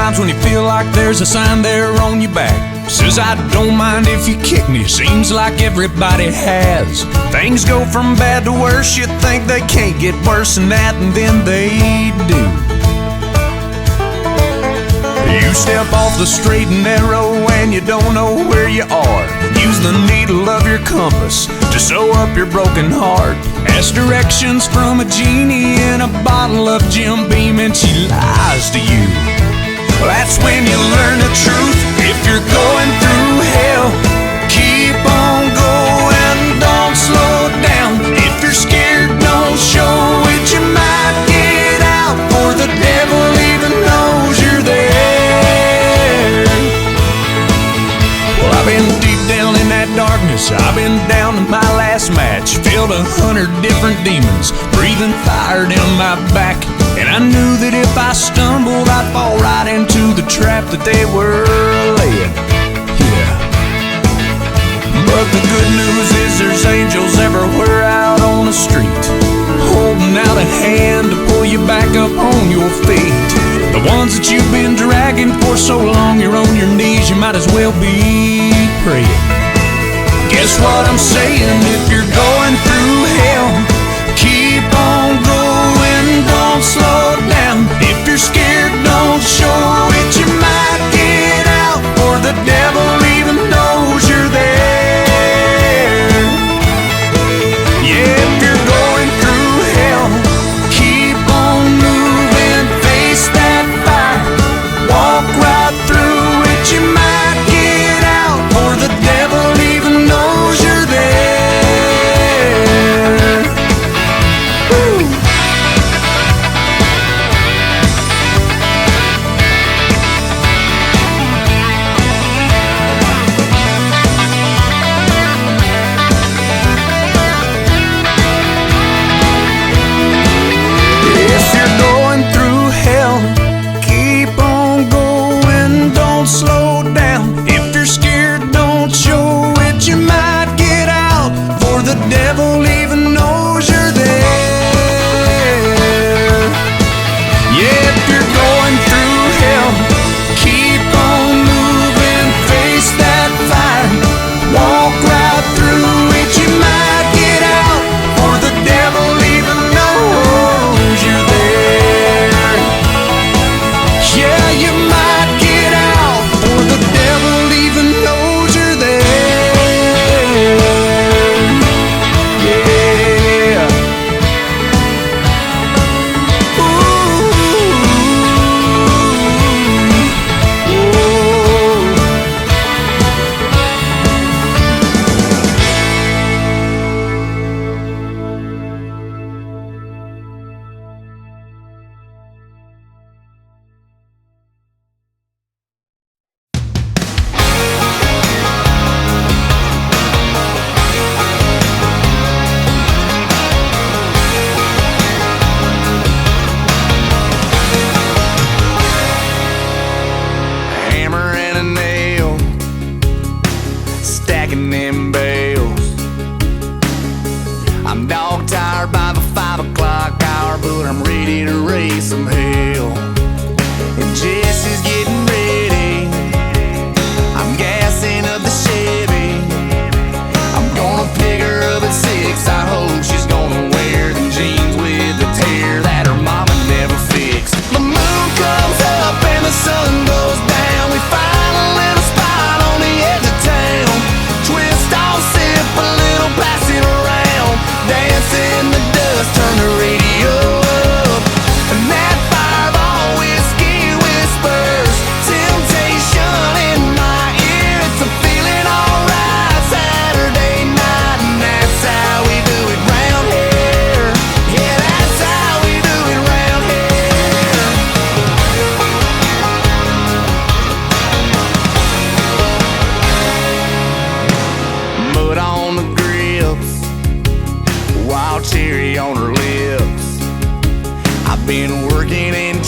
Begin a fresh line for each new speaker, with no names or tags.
times when you feel like there's a sign there on your back. Says I don't mind if you kick me, seems like everybody has. Things go from bad to worse, you think they can't get worse than that, and then they do. You step off the straight and narrow and you don't know where you are. Use the needle of your compass to sew up your broken heart. Ask directions from a genie in a bottle of Jim Beam and she lies to you. That's when you learn the truth. If you're going through hell, keep on going, don't slow down. If you're scared, don't show it, you might get out, for the devil even knows you're there. Well, I've been deep down in that darkness, I've been down to my last match. Filled 100 different demons, breathing fire down my back. And I knew that if I stumbled, I'd fall right into the trap that they were laying. Yeah. But the good news is there's angels everywhere out on the street, holding out a hand to pull you back up on your feet. The ones that you've been dragging for so long, you're on your knees, you might as well be praying. Guess what I'm saying? If you're going through hell, keep on going, don't slow down. If you're scared, don't show it, you might get out, for the devil even knows you're there. Yeah, if you're going through hell, keep on moving, face that fire, walk right through it, you might get out, for the devil even knows you're there. Woo. If you're going through hell, keep on going, don't slow down. If you're scared, don't show it, you might get out, for the devil even knows you're there. Yeah, if you're going through hell, keep on moving, face that fire, walk right through it, you might get out, for the devil even knows you're there. Yeah, you might get out, for the devil even knows you're there. Yeah. Hammer and a nail, stacking them bales. I'm dog tired by the 5 o'clock hour, but I'm ready to raise some hell. And Jesse's getting ready, I'm gassing up the Chevy. I'm gonna pick her up at 6, I hope she's gonna wear them jeans with the tear that her mama never fixed. The moon comes up and the sun goes down, we find a little spot on the edge of town. Twist off, sip a little, pass it around, dance in the dust, turn the radio up, and that fireball whiskey whispers temptation in my ear. It's a feeling alright Saturday night, and that's how we do it round here. Yeah, that's how we do it round here. Mud on the grips, wild cherry on her lips. I've been working in